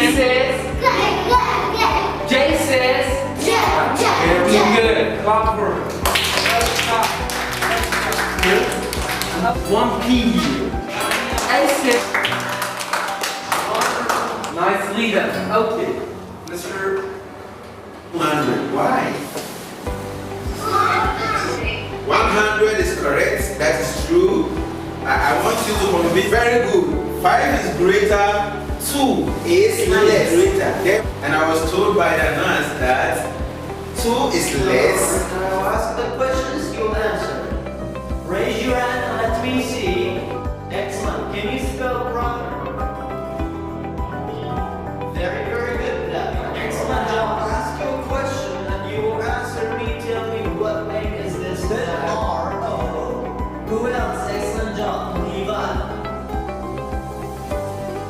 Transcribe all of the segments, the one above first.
says. J says. Very good. Clockwork. Let's stop. Good. One P here. A says. Nice lead up. Okay. Mr. 100. Why? 100 is correct. That is true. I want you to convince. Very good. 5 is greater. 2 is less. Greater. And I was told by the nurse that 2 is less. When I ask the questions, you'll answer. Raise your hand and let me see. Excellent. Can you spell brother? Very, very good. Excellent job. I'll ask you a question and you will answer me. Tell me what name is this? R-O. Who else? Excellent job. Ivan.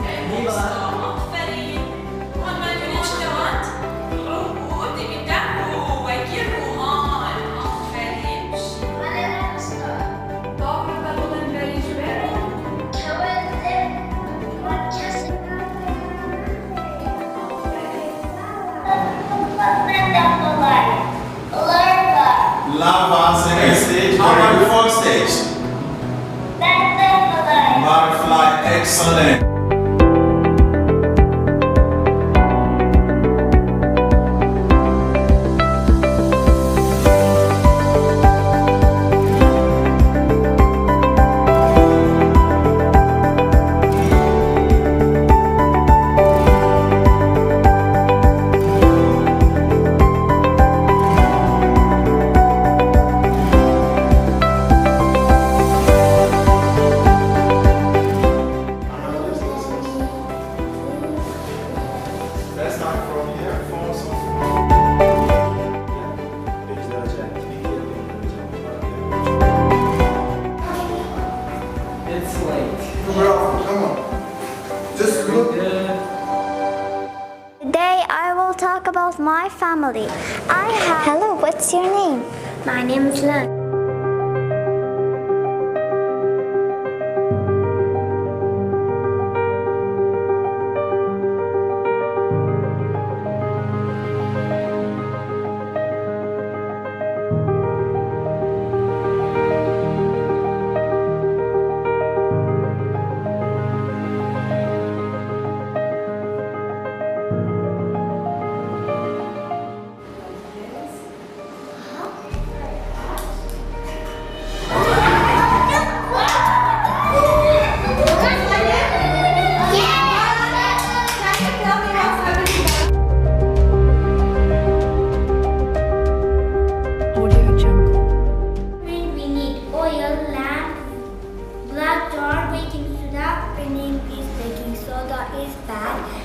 And Ivan. Larva, second stage. How about the fourth stage? Butterfly, excellent. Let's start from here. It's late. Bro, come on. Just look. Good. Today I will talk about my family. Hello, what's your name? My name is Lan. We need oil, lamp, black jar, baking soda, baking soda is bad.